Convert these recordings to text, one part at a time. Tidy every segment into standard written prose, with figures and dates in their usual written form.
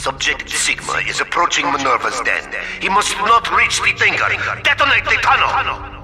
Subject Sigma is approaching Minerva's den. He must not reach the Thinker. Detonate the tunnel!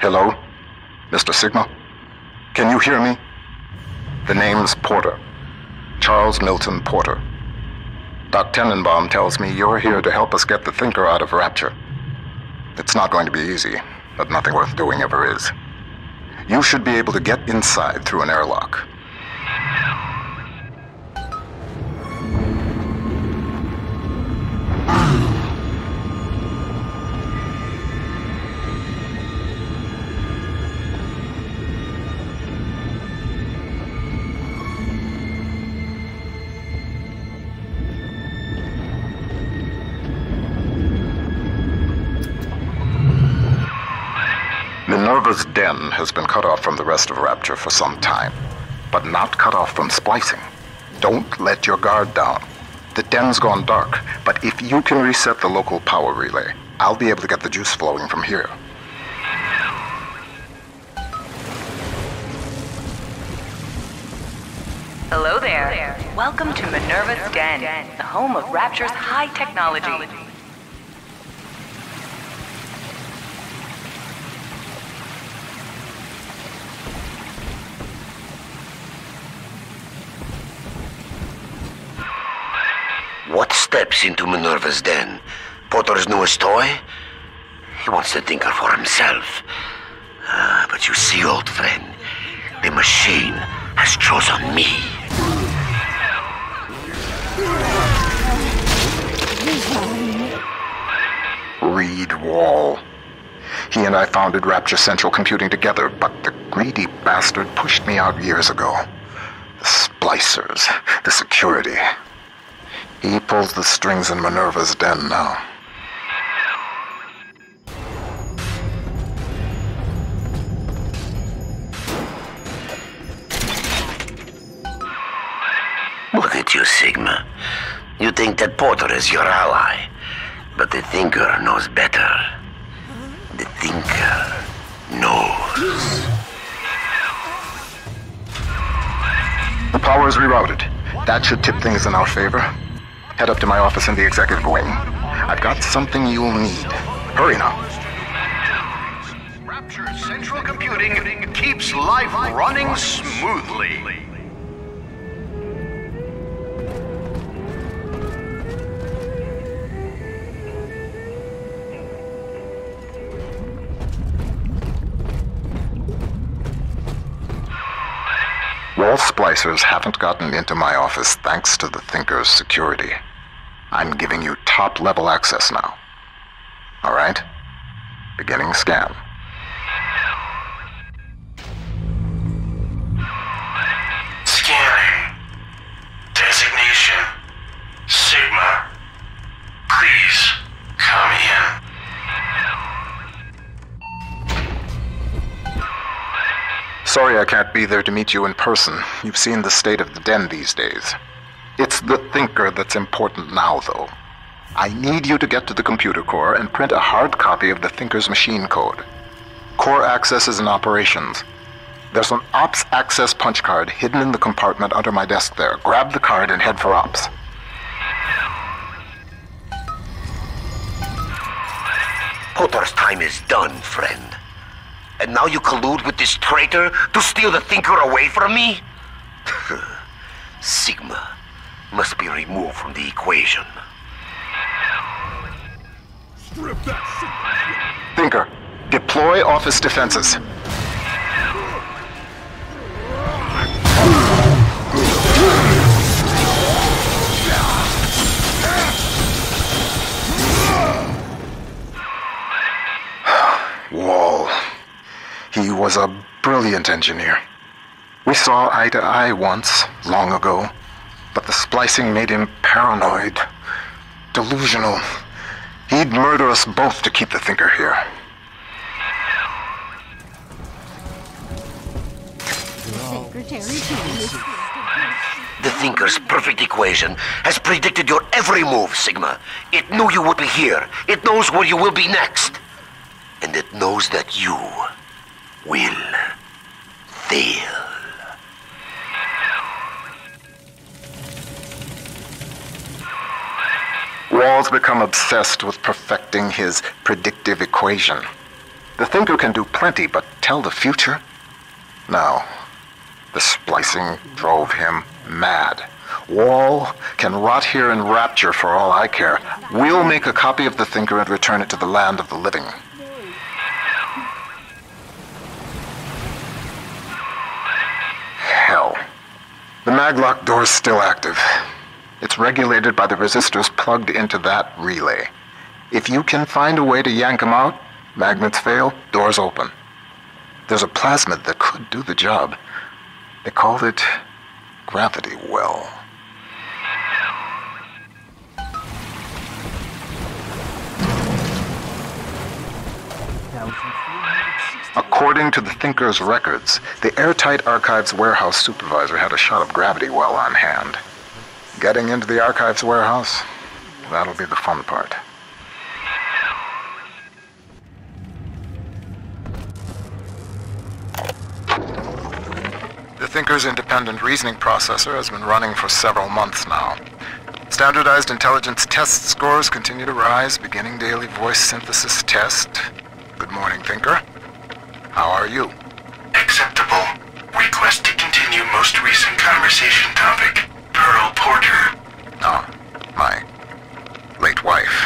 Hello? Mr. Sigma? Can you hear me? The name's Porter. Charles Milton Porter. Doc Tenenbaum tells me you're here to help us get the Thinker out of Rapture. It's not going to be easy, but nothing worth doing ever is. You should be able to get inside through an airlock. Minerva's den has been cut off from the rest of Rapture for some time, but not cut off from splicing. Don't let your guard down. The den's gone dark, but if you can reset the local power relay, I'll be able to get the juice flowing from here. Hello there. Welcome to Minerva's Den, the home of Rapture's high technology. What steps into Minerva's den? Porter's newest toy? He wants the Thinker for himself. But you see, old friend, the machine has chosen me. Reed Wall. He and I founded Rapture Central Computing together, but the greedy bastard pushed me out years ago. The splicers, the security. He pulls the strings in Minerva's den now. Look at you, Sigma. You think that Porter is your ally, but the Thinker knows better. The Thinker knows. The power is rerouted. That should tip things in our favor. Head up to my office in the executive wing. I've got something you'll need. Hurry now. Rapture Central Computing keeps life running smoothly. Wall splicers haven't gotten into my office thanks to the Thinker's security. I'm giving you top-level access now. All right? Beginning scan. Scanning. Designation. Sigma. Please, come in. Sorry I can't be there to meet you in person. You've seen the state of the den these days. It's the Thinker that's important now, though. I need you to get to the computer core and print a hard copy of the Thinker's machine code. Core accesses and operations. There's an Ops access punch card hidden in the compartment under my desk there. Grab the card and head for Ops. Porter's time is done, friend. And now you collude with this traitor to steal the Thinker away from me? Sigma must be removed from the equation. Thinker, deploy office defenses. Wall. He was a brilliant engineer. We saw eye to eye once, long ago, but the splicing made him paranoid, delusional. He'd murder us both to keep the Thinker here. The Thinker's perfect equation has predicted your every move, Sigma. It knew you would be here. It knows where you will be next. And it knows that you will fail. Wall's become obsessed with perfecting his predictive equation. The Thinker can do plenty, but tell the future? No. The splicing drove him mad. Wall can rot here in Rapture for all I care. We'll make a copy of the Thinker and return it to the land of the living. Hell. The maglock door's still active. It's regulated by the resistors plugged into that relay. If you can find a way to yank them out, magnets fail, doors open. There's a plasmid that could do the job. They called it Gravity Well. According to the Thinker's records, the Airtight Archives warehouse supervisor had a shot of Gravity Well on hand. Getting into the Archives warehouse, that'll be the fun part. The Thinker's independent reasoning processor has been running for several months now. Standardized intelligence test scores continue to rise, beginning daily voice synthesis test. Good morning, Thinker. How are you? Acceptable. Request to continue most recent conversation topic. Pearl Porter. Oh, my late wife.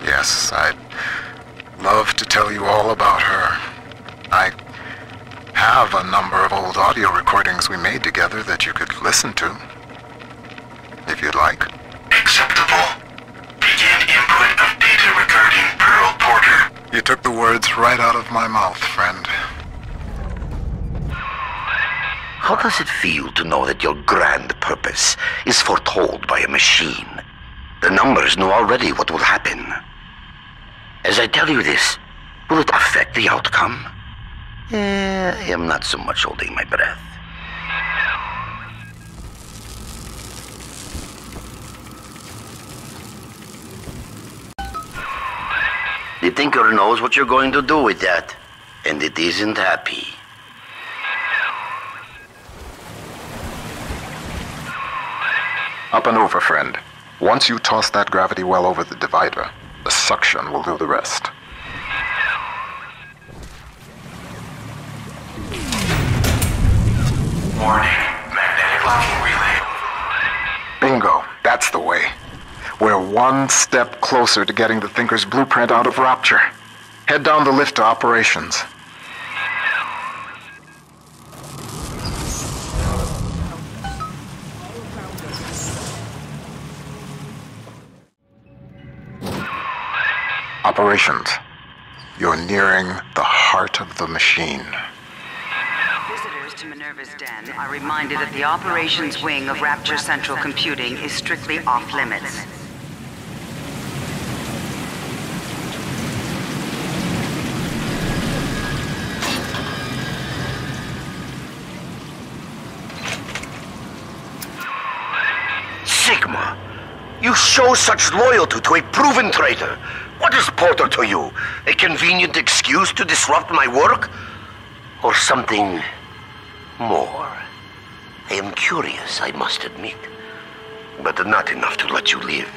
Yes, I'd love to tell you all about her. I have a number of old audio recordings we made together that you could listen to, if you'd like. Acceptable. Begin input of data regarding Pearl Porter. You took the words right out of my mouth, friend. How does it feel to know that your grand purpose is foretold by a machine? The numbers know already what will happen. As I tell you this, will it affect the outcome? I am not so much holding my breath. The Thinker knows what you're going to do with that, and it isn't happy. Up and over, friend. Once you toss that Gravity Well over the divider, the suction will do the rest. Warning. Magnetic locking relay. Bingo. That's the way. We're one step closer to getting the Thinker's blueprint out of Rapture. Head down the lift to operations. Operations. You're nearing the heart of the machine. Visitors to Minerva's Den are reminded that the operations wing of Rapture Central Computing is strictly off-limits. Sigma, you show such loyalty to a proven traitor. What is Porter to you? A convenient excuse to disrupt my work? Or something more? I am curious, I must admit, but not enough to let you live.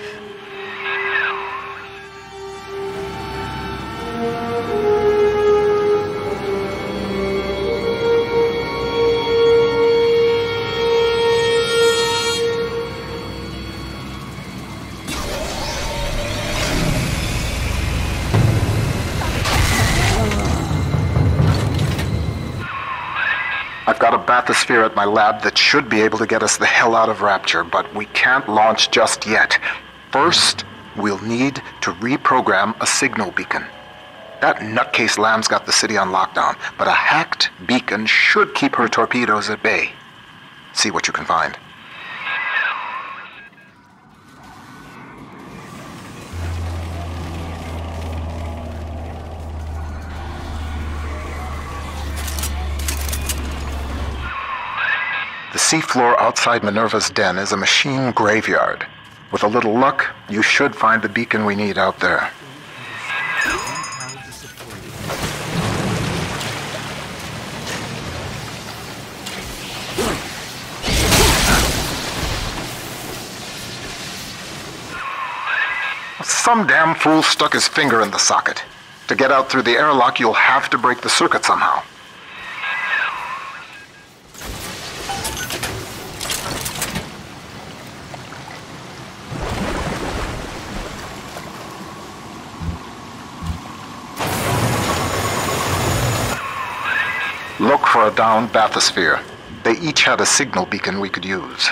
I've got a bathysphere at my lab that should be able to get us the hell out of Rapture, but we can't launch just yet. First, we'll need to reprogram a signal beacon. That nutcase Lamb's got the city on lockdown, but a hacked beacon should keep her torpedoes at bay. See what you can find. The seafloor outside Minerva's den is a machine graveyard. With a little luck, you should find the beacon we need out there. Some damn fool stuck his finger in the socket. To get out through the airlock, you'll have to break the circuit somehow. Look for a downed bathysphere. They each had a signal beacon we could use.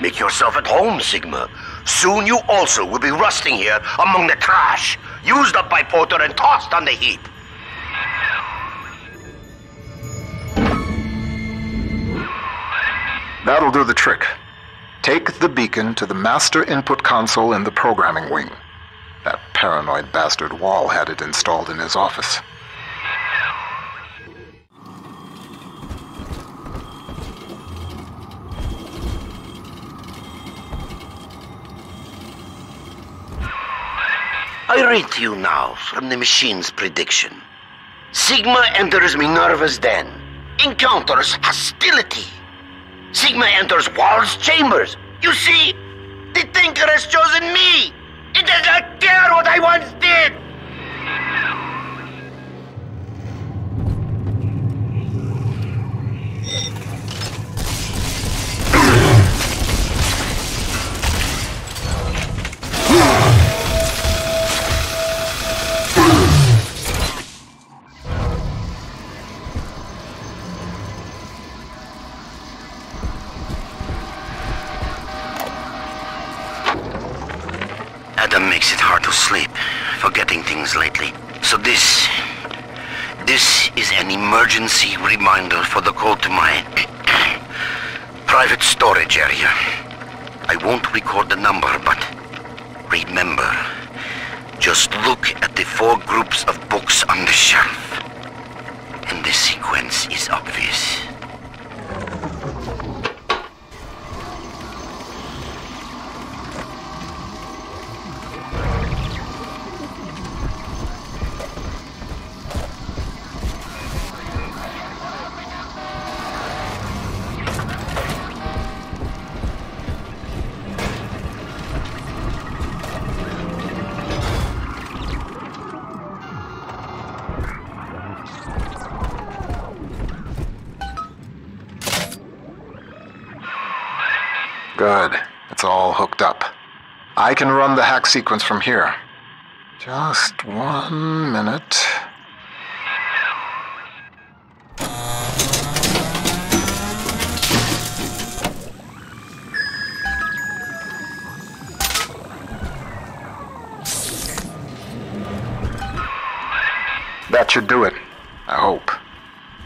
Make yourself at home, Sigma. Soon you also will be rusting here among the trash, used up by Porter and tossed on the heap. That'll do the trick. Take the beacon to the master input console in the programming wing. That paranoid bastard Wall had it installed in his office. I read to you now from the machine's prediction. Sigma enters Minerva's den. Encounters hostility. Sigma enters Wall's chambers. You see, the Thinker has chosen me. It does not care what I once did. Adam makes it hard to sleep, forgetting things lately. So this is an emergency reminder for the code to my private storage area. I won't record the number, but remember, just look at the 4 groups of books on the shelf, and the sequence is obvious. Good. It's all hooked up. I can run the hack sequence from here. Just 1 minute. That should do it. I hope.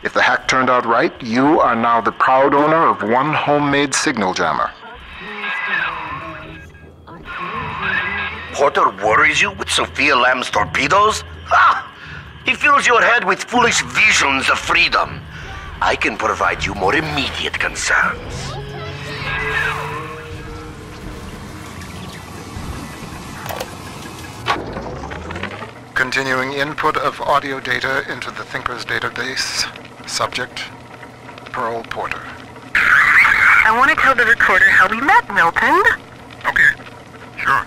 If the hack turned out right, you are now the proud owner of 1 homemade signal jammer. Porter worries you with Sophia Lamb's torpedoes? Ha! He fills your head with foolish visions of freedom. I can provide you more immediate concerns. Continuing input of audio data into the Thinker's database. Subject, Pearl Porter. I want to tell the recorder how we met, Milton. Okay, sure.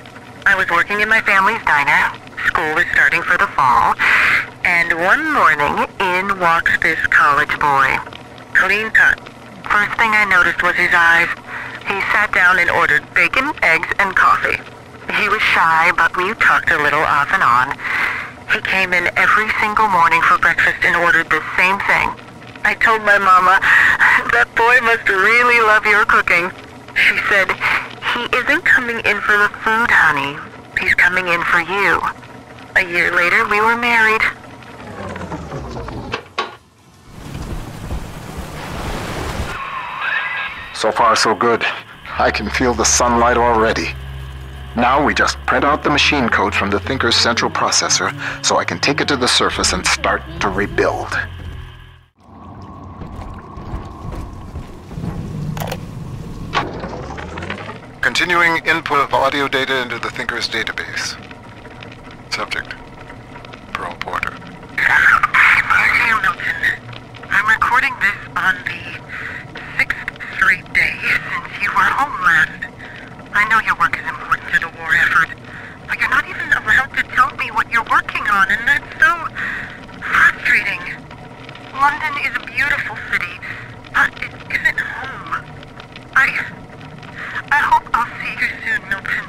I I was working in my family's diner. School was starting for the fall. And one morning, in walks this college boy. Clean cut. First thing I noticed was his eyes. He sat down and ordered bacon, eggs, and coffee. He was shy, but we talked a little off and on. He came in every single morning for breakfast and ordered the same thing. I told my mama, that boy must really love your cooking. She said, he isn't coming in for the food, honey. He's coming in for you. A year later, we were married. So far, so good. I can feel the sunlight already. Now we just print out the machine code from the Thinker's central processor so I can take it to the surface and start to rebuild. Continuing input of audio data into the Thinker's database. Subject: Pearl Porter. Okay, Milton. I'm recording this on the 6th straight day since you were home last. I know your work is important to the war effort, but you're not even allowed to tell me what you're working on, and that's so frustrating. London is a beautiful city, but it isn't home. I hope I'll see you soon, Milton.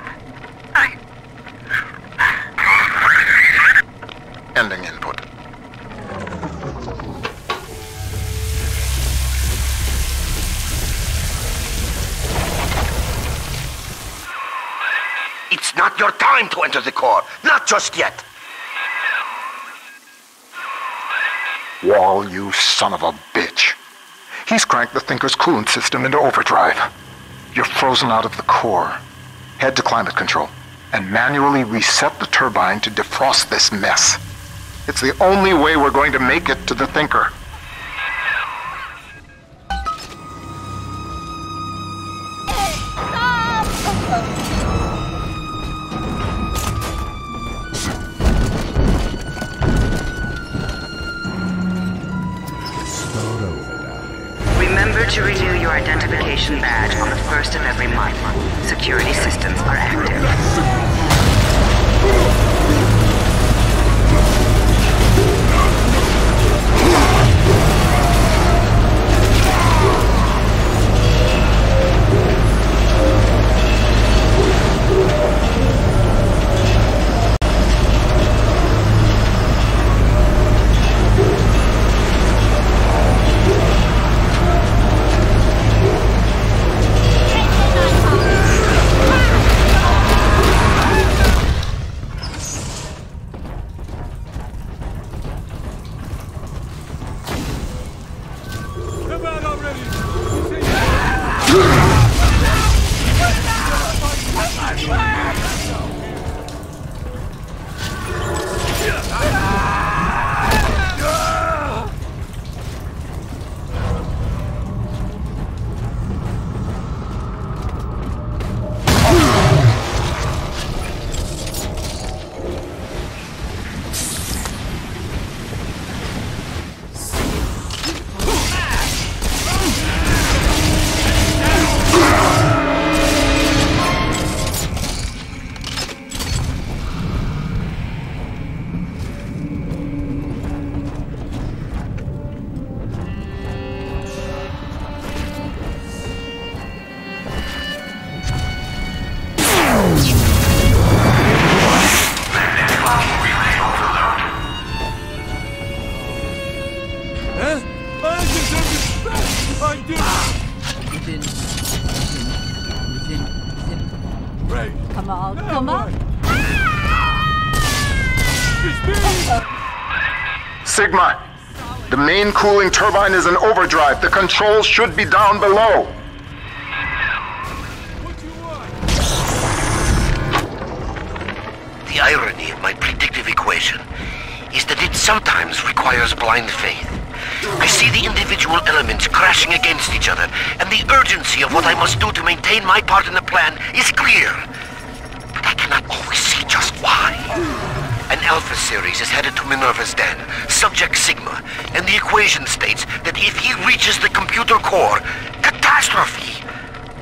Ending input. It's not your time to enter the core. Not just yet. Wall, you son of a bitch. He's cranked the Thinker's coolant system into overdrive. You're frozen out of the core. Head to climate control and manually reset the turbine to defrost this mess. It's the only way we're going to make it to the Thinker. Remember to renew your identification badge on the 1st of every month. Security systems are active. Come on. Sigma, the main cooling turbine is in overdrive. The controls should be down below. The irony of my predictive equation is that it sometimes requires blind faith. I see the individual elements crashing against each other, and the urgency of what I must do to maintain my part in the plan is clear. But I cannot always see just why. An Alpha series is headed to Minerva's den, subject Sigma, and the equation states that if he reaches the computer core, catastrophe.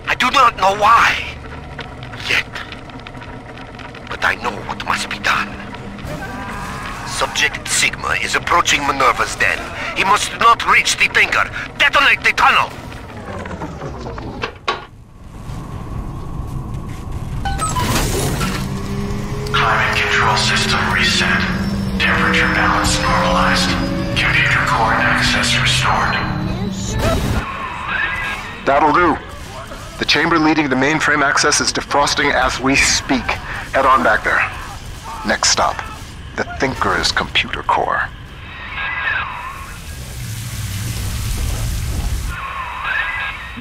I do not know why. Yet. But I know what must be done. Subject Sigma is approaching Minerva's den. He must not reach the Thinker. Detonate the tunnel! Climate control system reset. Temperature balance normalized. Computer core access restored. That'll do. The chamber leading to mainframe access is defrosting as we speak. Head on back there. Next stop, the Thinker's computer core.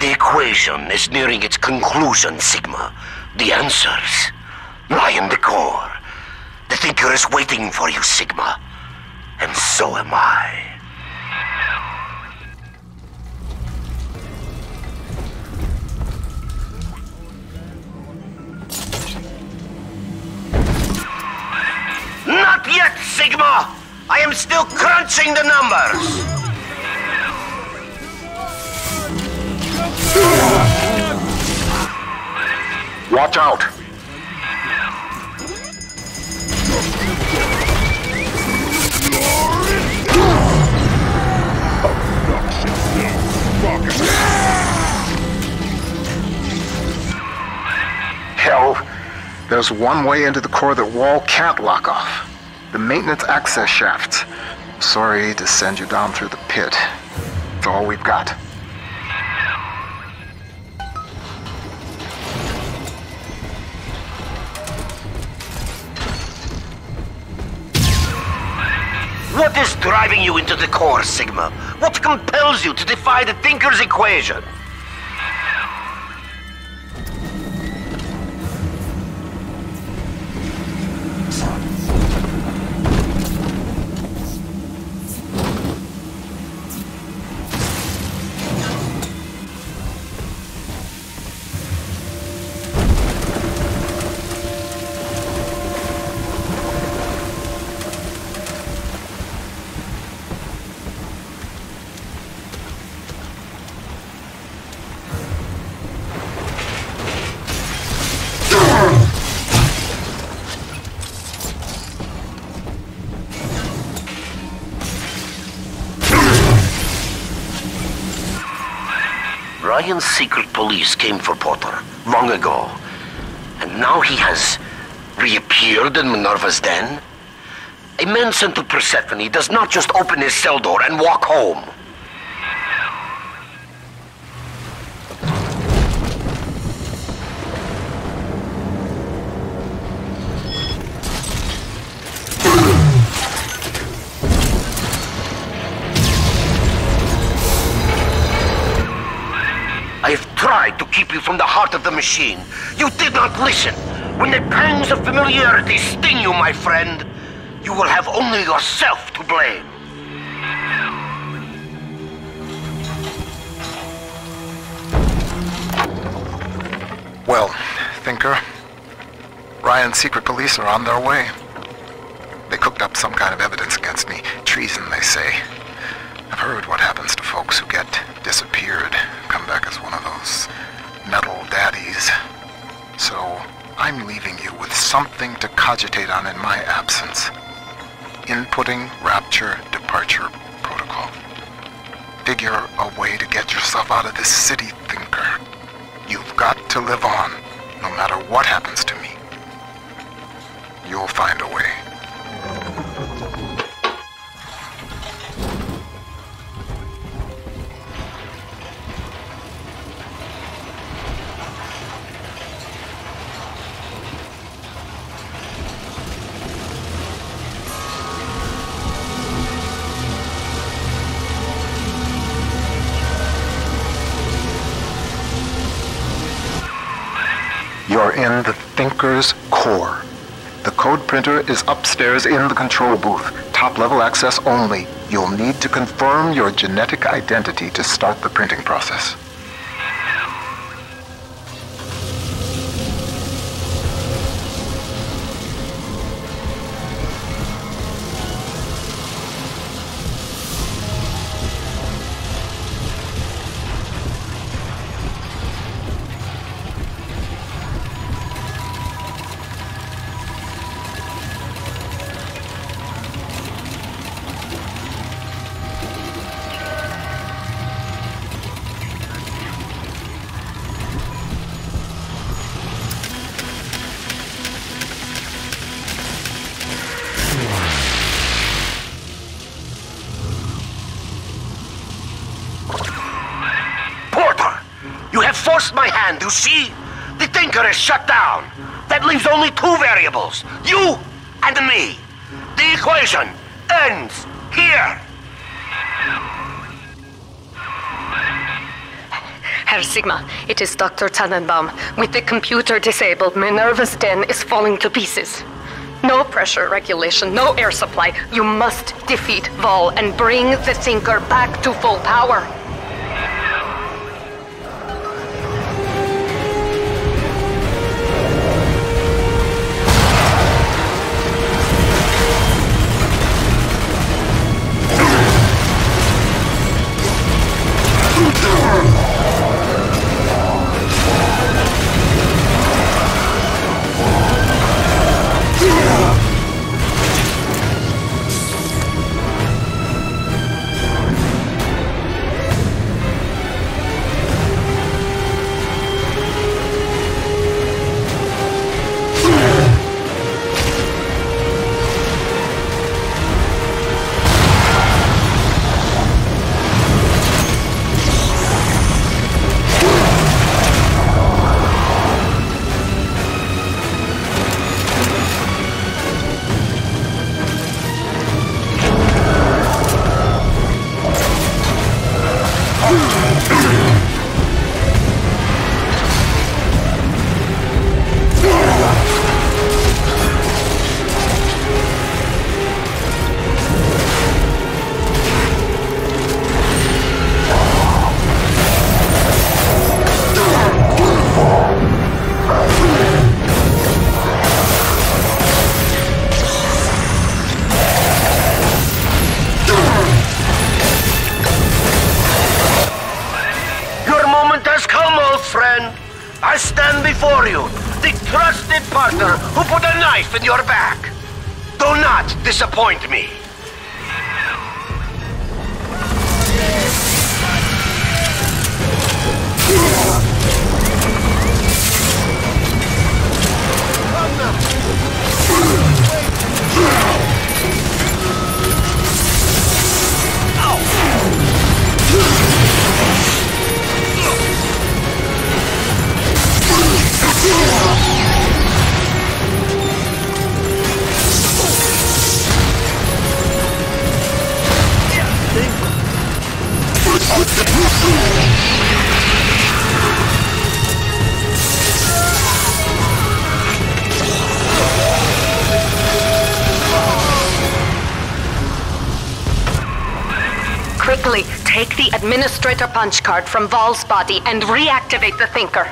The equation is nearing its conclusion, Sigma. The answers lie in the core. The Thinker is waiting for you, Sigma. And so am I. Not yet, Sigma! I am still crunching the numbers! Watch out! Hell, there's one way into the core that Wall can't lock off. The maintenance access shafts. Sorry to send you down through the pit. It's all we've got. What is driving you into the core, Sigma? What compels you to defy the Thinker's equation? Ryan's secret police came for Porter long ago. And now he has reappeared in Minerva's den? A man sent to Persephone does not just open his cell door and walk home. I have tried to keep you from the heart of the machine. You did not listen. When the pangs of familiarity sting you, my friend, you will have only yourself to blame. Well, Thinker, Ryan's secret police are on their way. They cooked up some kind of evidence against me. Treason, they say. I've heard what happens to folks who get disappeared, come back as one of those metal daddies. So I'm leaving you with something to cogitate on in my absence. Inputting Rapture Departure Protocol. Figure a way to get yourself out of this city, Thinker. You've got to live on, no matter what happens to me. You'll find a way. You're in the Thinker's core. The code printer is upstairs in the control booth. Top-level access only. You'll need to confirm your genetic identity to start the printing process. forced my hand, you see? The Thinker is shut down. That leaves only two variables. You and me. The equation ends here. Herr Sigma, it is Dr. Tannenbaum. With the computer disabled, Minerva's den is falling to pieces. No pressure regulation, no air supply. You must defeat Vol and bring the Thinker back to full power. I stand before you, the trusted partner who put a knife in your back. Do not disappoint me. Quickly, take the Administrator punch card from Vol's body and reactivate the Thinker.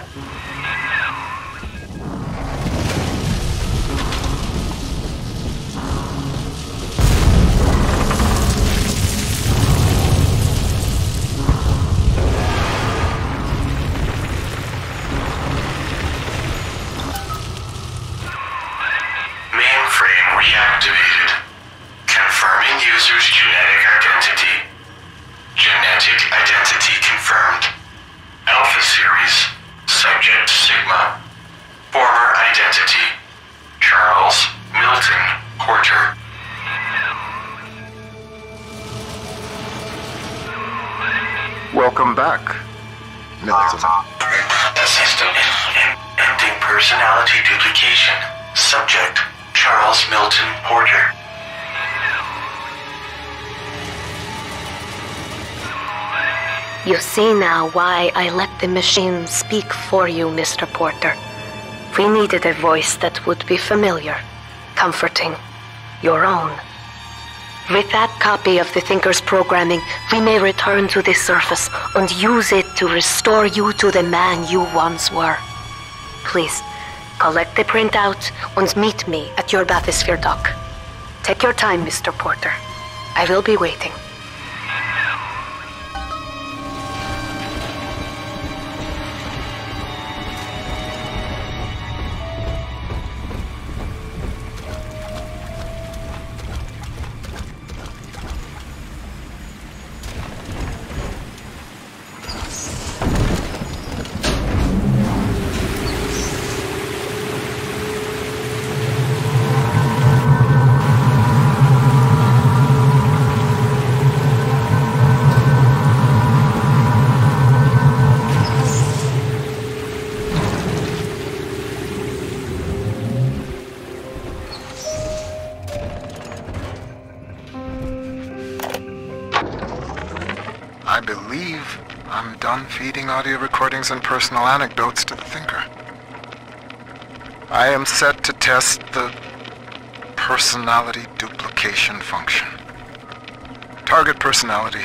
Mainframe reactivated. Confirming user's genetic identity. Genetic identity confirmed. Alpha Series. Subject Sigma. Former identity. Charles Milton Porter. Welcome back, Milton. System ending personality duplication. Subject Charles Milton Porter. You see now why I let the machine speak for you, Mr. Porter. We needed a voice that would be familiar, comforting, your own. With that copy of the Thinker's programming, we may return to the surface and use it to restore you to the man you once were. Please, collect the printout and meet me at your bathysphere dock. Take your time, Mr. Porter. I will be waiting. I'm done feeding audio recordings and personal anecdotes to the Thinker. I am set to test the personality duplication function. Target personality,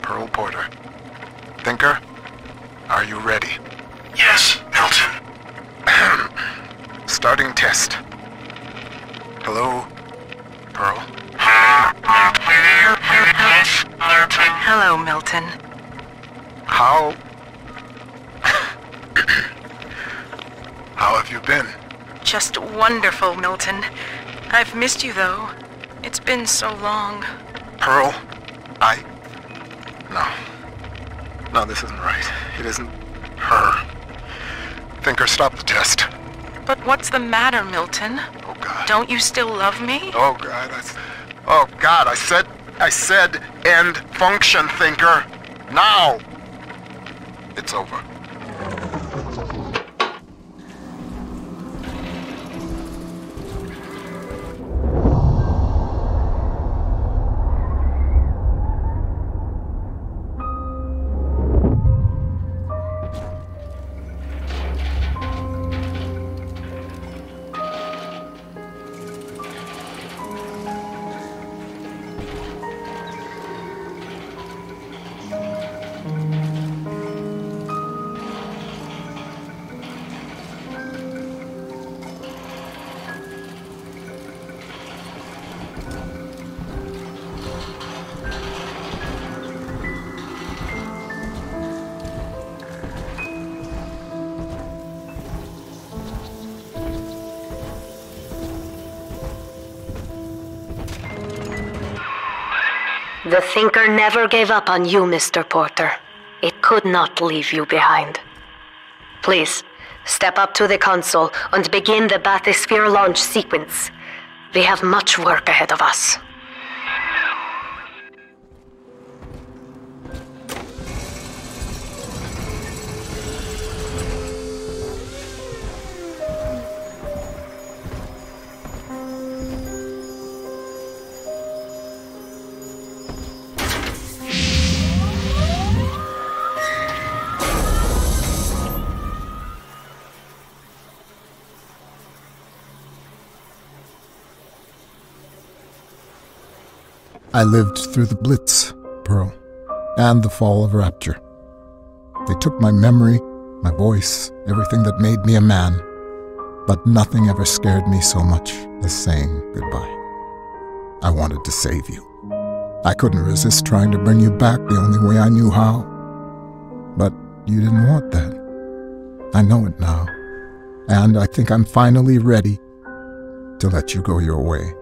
Pearl Porter. Thinker, are you ready? Yes, Milton. Starting test. Hello, Pearl? Hello, Milton. How have you been? Just wonderful, Milton. I've missed you, though. It's been so long. Pearl, No, this isn't right. It isn't her. Thinker, stop the test. But what's the matter, Milton? Oh, God. Don't you still love me? Oh, God, Oh, God, I said end function, Thinker. Now! It's over. The Thinker never gave up on you, Mr. Porter. It could not leave you behind. Please, step up to the console and begin the bathysphere launch sequence. We have much work ahead of us. I lived through the Blitz, Pearl, and the fall of Rapture. They took my memory, my voice, everything that made me a man, but nothing ever scared me so much as saying goodbye. I wanted to save you. I couldn't resist trying to bring you back the only way I knew how. But you didn't want that. I know it now, and I think I'm finally ready to let you go your way.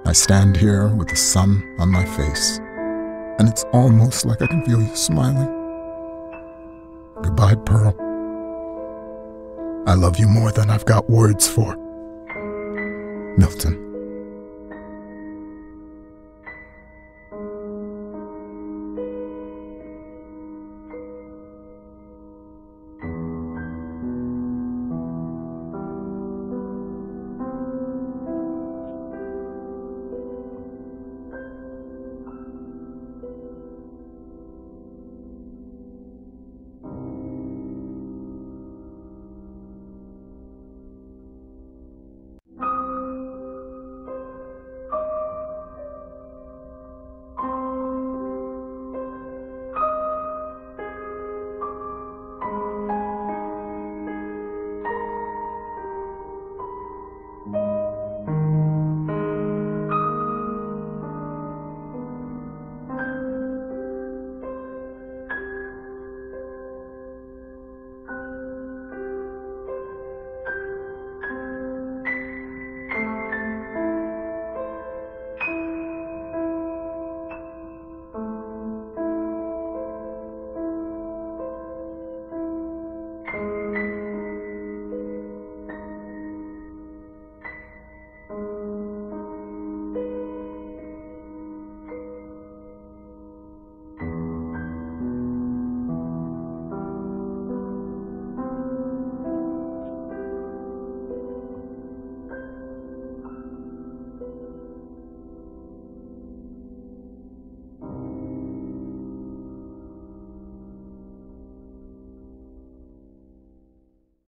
I stand here with the sun on my face, and it's almost like I can feel you smiling. Goodbye, Pearl. I love you more than I've got words for. Milton.